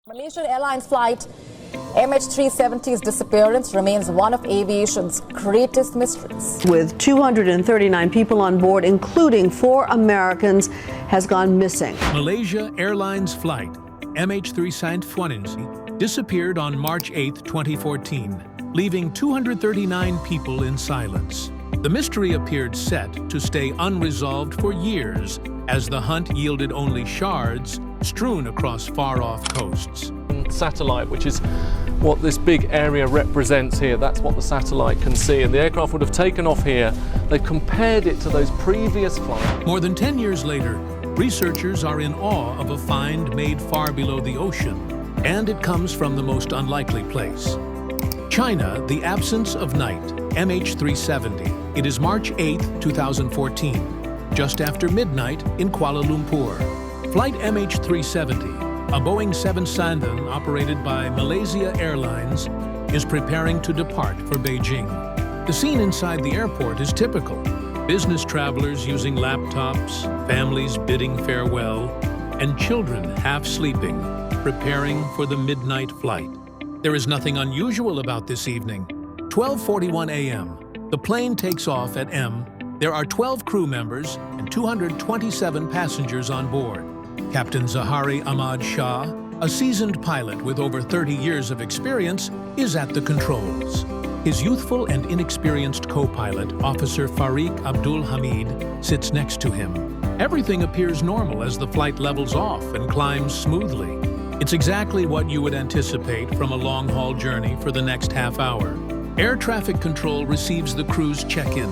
Malaysia Airlines Flight MH370's disappearance remains one of aviation's greatest mysteries. With 239 people on board, including 4 Americans, has gone missing. Malaysia Airlines Flight MH370 disappeared on March 8, 2014, leaving 239 people in silence. The mystery appeared set to stay unresolved for years as the hunt yielded only shards strewn across far-off coasts. Satellite, which is what this big area represents here, that's what the satellite can see, and the aircraft would have taken off here. They've compared it to those previous flights. More than 10 years later, researchers are in awe of a find made far below the ocean, and it comes from the most unlikely place. China, the absence of night, MH370. It is March 8, 2014, just after midnight in Kuala Lumpur. Flight MH370, a Boeing 777 operated by Malaysia Airlines, is preparing to depart for Beijing. The scene inside the airport is typical. Business travelers using laptops, families bidding farewell, and children half sleeping, preparing for the midnight flight. There is nothing unusual about this evening. 12:41 a.m. The plane takes off at M. There are 12 crew members and 227 passengers on board. Captain Zahari Ahmad Shah, a seasoned pilot with over 30 years of experience, is at the controls. His youthful and inexperienced co-pilot, Officer Farik Abdul Hamid, sits next to him. Everything appears normal as the flight levels off and climbs smoothly. It's exactly what you would anticipate from a long-haul journey for the next half hour. Air traffic control receives the crew's check-in.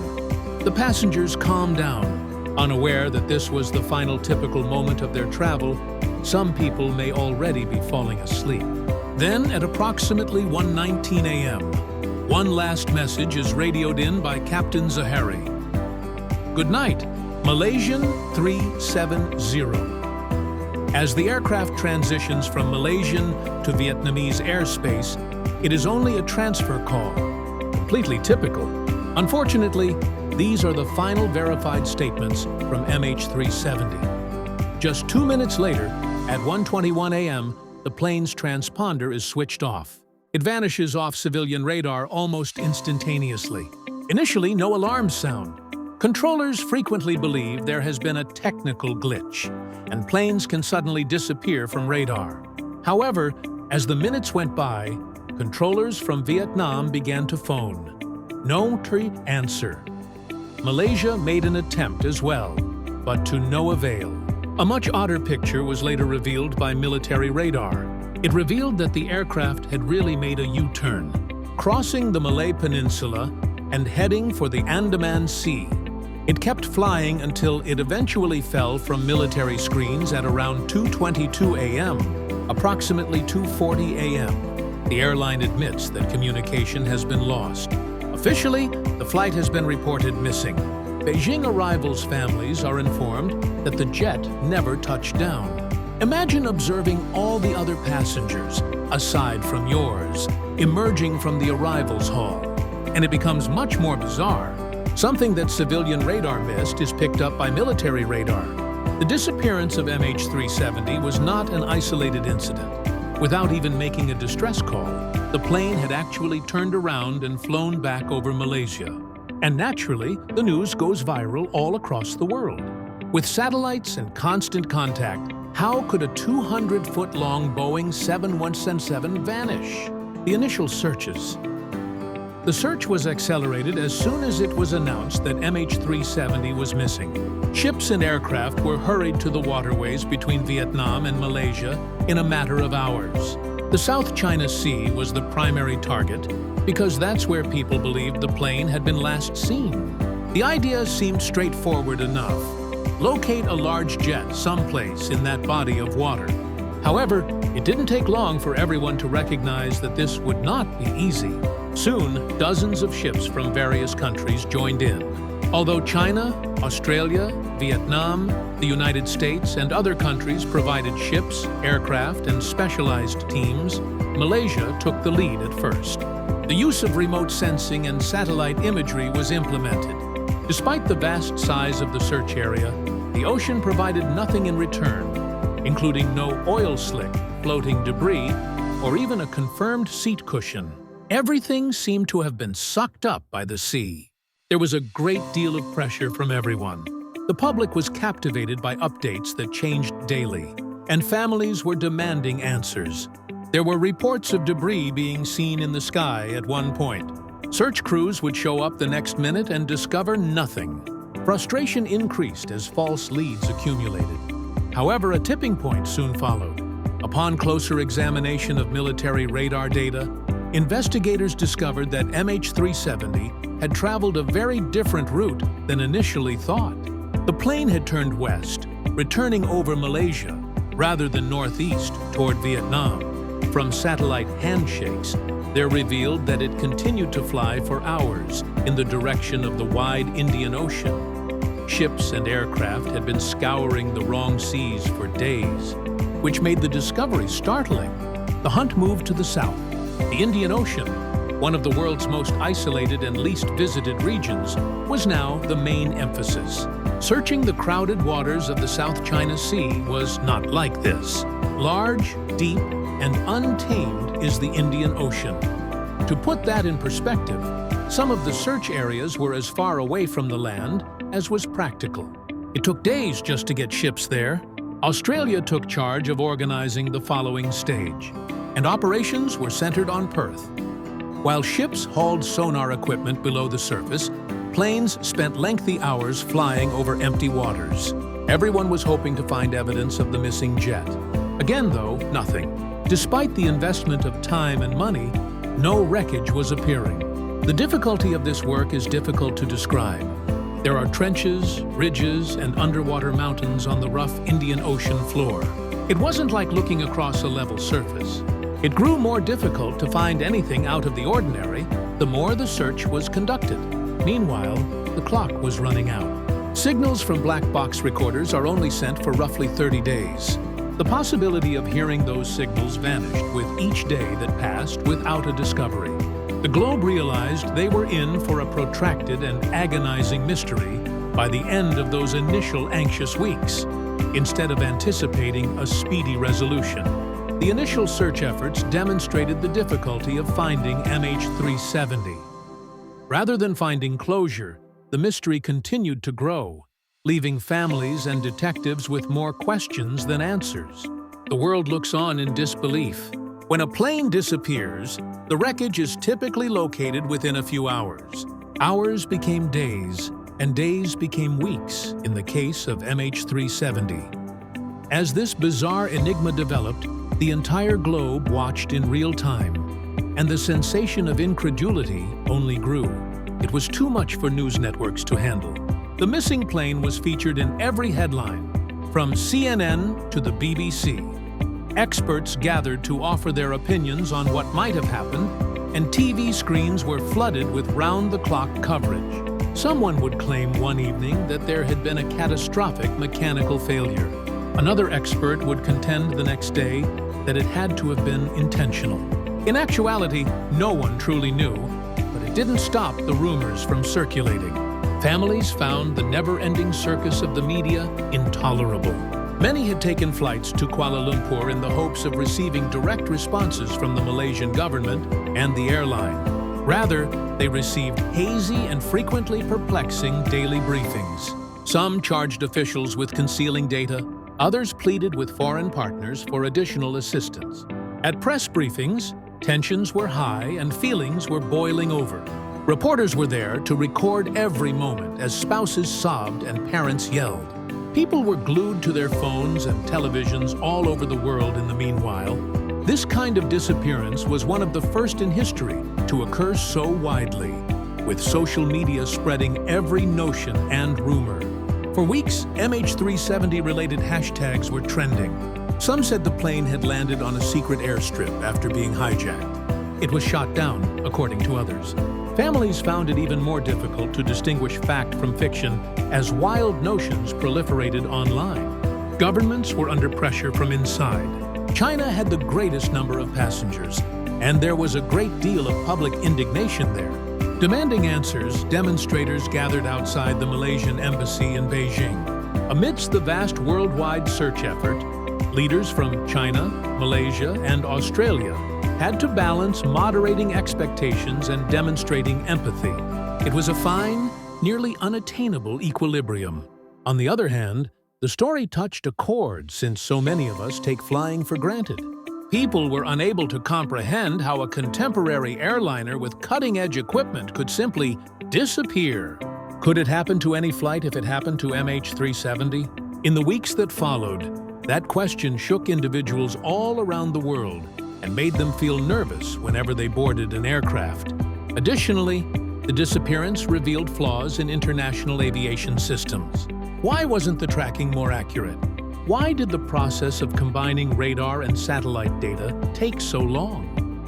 The passengers calm down, unaware that this was the final typical moment of their travel. Some people may already be falling asleep. Then, at approximately 1:19 a.m., one last message is radioed in by Captain Zahari. Good night, Malaysian 370. As the aircraft transitions from Malaysian to Vietnamese airspace, it is only a transfer call, completely typical. Unfortunately, these are the final verified statements from MH370. Just 2 minutes later, at 1:21 a.m., the plane's transponder is switched off. It vanishes off civilian radar almost instantaneously. Initially, no alarms sound. Controllers frequently believe there has been a technical glitch, and planes can suddenly disappear from radar. However, as the minutes went by, controllers from Vietnam began to phone. No answer. Malaysia made an attempt as well, but to no avail. A much odder picture was later revealed by military radar. It revealed that the aircraft had really made a U-turn, crossing the Malay Peninsula and heading for the Andaman Sea. It kept flying until it eventually fell from military screens at around 2:22 a.m., approximately 2:40 a.m. The airline admits that communication has been lost. Officially, the flight has been reported missing. Beijing arrivals' families are informed that the jet never touched down. Imagine observing all the other passengers, aside from yours, emerging from the arrivals hall. And it becomes much more bizarre. Something that civilian radar missed is picked up by military radar. The disappearance of MH370 was not an isolated incident. Without even making a distress call, the plane had actually turned around and flown back over Malaysia. And naturally, the news goes viral all across the world. With satellites and constant contact, how could a 200-foot-long Boeing 777 vanish? The initial searches. The search was accelerated as soon as it was announced that MH370 was missing. Ships and aircraft were hurried to the waterways between Vietnam and Malaysia in a matter of hours. The South China Sea was the primary target because that's where people believed the plane had been last seen. The idea seemed straightforward enough. Locate a large jet someplace in that body of water. However, it didn't take long for everyone to recognize that this would not be easy. Soon, dozens of ships from various countries joined in. Although China, Australia, Vietnam, the United States, and other countries provided ships, aircraft, and specialized teams, Malaysia took the lead at first. The use of remote sensing and satellite imagery was implemented. Despite the vast size of the search area, the ocean provided nothing in return, including no oil slick, floating debris, or even a confirmed seat cushion. Everything seemed to have been sucked up by the sea. There was a great deal of pressure from everyone. The public was captivated by updates that changed daily, and families were demanding answers. There were reports of debris being seen in the sky at one point. Search crews would show up the next minute and discover nothing. Frustration increased as false leads accumulated. However, a tipping point soon followed. Upon closer examination of military radar data, investigators discovered that MH370 had traveled a very different route than initially thought. The plane had turned west, returning over Malaysia, rather than northeast toward Vietnam. From satellite handshakes, they're revealed that it continued to fly for hours in the direction of the wide Indian Ocean. Ships and aircraft had been scouring the wrong seas for days, which made the discovery startling. The hunt moved to the south. The Indian Ocean, one of the world's most isolated and least visited regions, was now the main emphasis. Searching the crowded waters of the South China Sea was not like this. Large, deep, and untamed is the Indian Ocean. To put that in perspective, some of the search areas were as far away from the land as was practical. It took days just to get ships there. Australia took charge of organizing the following stage, and operations were centered on Perth. While ships hauled sonar equipment below the surface, planes spent lengthy hours flying over empty waters. Everyone was hoping to find evidence of the missing jet. Again, though, nothing. Despite the investment of time and money, no wreckage was appearing. The difficulty of this work is difficult to describe. There are trenches, ridges, and underwater mountains on the rough Indian Ocean floor. It wasn't like looking across a level surface. It grew more difficult to find anything out of the ordinary the more the search was conducted. Meanwhile, the clock was running out. Signals from black box recorders are only sent for roughly 30 days. The possibility of hearing those signals vanished with each day that passed without a discovery. The Globe realized they were in for a protracted and agonizing mystery by the end of those initial anxious weeks, instead of anticipating a speedy resolution. The initial search efforts demonstrated the difficulty of finding MH370. Rather than finding closure, the mystery continued to grow, leaving families and detectives with more questions than answers. The world looks on in disbelief. When a plane disappears, the wreckage is typically located within a few hours. Hours became days, and days became weeks in the case of MH370. As this bizarre enigma developed, the entire globe watched in real time, and the sensation of incredulity only grew. It was too much for news networks to handle. The missing plane was featured in every headline, from CNN to the BBC. Experts gathered to offer their opinions on what might have happened, and TV screens were flooded with round-the-clock coverage. Someone would claim one evening that there had been a catastrophic mechanical failure. Another expert would contend the next day that it had to have been intentional. In actuality, no one truly knew, but it didn't stop the rumors from circulating. Families found the never-ending circus of the media intolerable. Many had taken flights to Kuala Lumpur in the hopes of receiving direct responses from the Malaysian government and the airline. Rather, they received hazy and frequently perplexing daily briefings. Some charged officials with concealing data, others pleaded with foreign partners for additional assistance. At press briefings, tensions were high and feelings were boiling over. Reporters were there to record every moment as spouses sobbed and parents yelled. People were glued to their phones and televisions all over the world in the meanwhile. This kind of disappearance was one of the first in history to occur so widely, with social media spreading every notion and rumor. For weeks, MH370-related hashtags were trending. Some said the plane had landed on a secret airstrip after being hijacked. It was shot down, according to others. Families found it even more difficult to distinguish fact from fiction as wild notions proliferated online. Governments were under pressure from inside. China had the greatest number of passengers, and there was a great deal of public indignation there. Demanding answers, demonstrators gathered outside the Malaysian embassy in Beijing. Amidst the vast worldwide search effort, Leaders from China, Malaysia, and Australia had to balance moderating expectations and demonstrating empathy. It was a fine, nearly unattainable equilibrium. On the other hand, the story touched a chord since so many of us take flying for granted. People were unable to comprehend how a contemporary airliner with cutting-edge equipment could simply disappear. Could it happen to any flight if it happened to MH370? In the weeks that followed, that question shook individuals all around the world and made them feel nervous whenever they boarded an aircraft. Additionally, the disappearance revealed flaws in international aviation systems. Why wasn't the tracking more accurate? Why did the process of combining radar and satellite data take so long?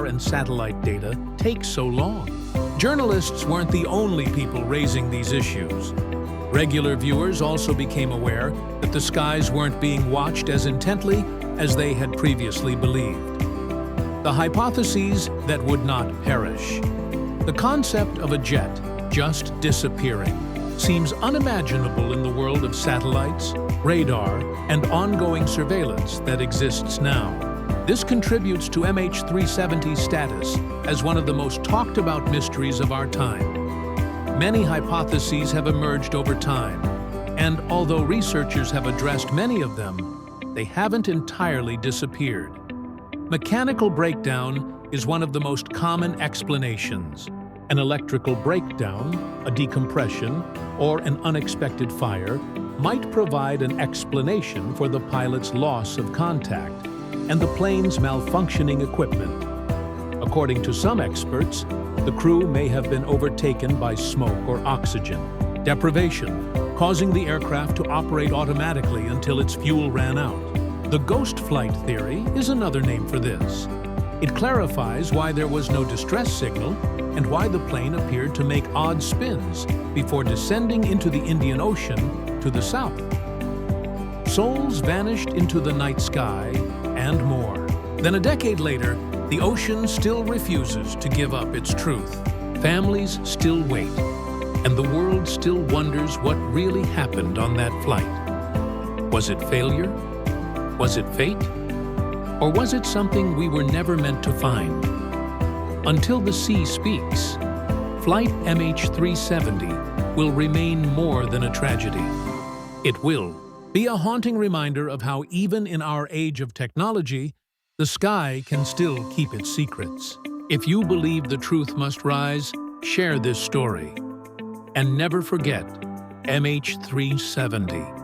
Journalists weren't the only people raising these issues. Regular viewers also became aware that the skies weren't being watched as intently as they had previously believed. The hypotheses that would not perish. The concept of a jet just disappearing seems unimaginable in the world of satellites, radar, and ongoing surveillance that exists now. This contributes to MH370's status as one of the most talked about mysteries of our time. Many hypotheses have emerged over time, and although researchers have addressed many of them, they haven't entirely disappeared. Mechanical breakdown is one of the most common explanations. An electrical breakdown, a decompression, or an unexpected fire might provide an explanation for the pilot's loss of contact and the plane's malfunctioning equipment. According to some experts, the crew may have been overtaken by smoke or oxygen deprivation, causing the aircraft to operate automatically until its fuel ran out. The ghost flight theory is another name for this. It clarifies why there was no distress signal and why the plane appeared to make odd spins before descending into the Indian Ocean to the south. Souls vanished into the night sky, and more. Then a decade later, the ocean still refuses to give up its truth. Families still wait, and the world still wonders what really happened on that flight. Was it failure? Was it fate? Or was it something we were never meant to find? Until the sea speaks, Flight MH370 will remain more than a tragedy. It will be a haunting reminder of how even in our age of technology, the sky can still keep its secrets. If you believe the truth must rise, share this story. And never forget MH370.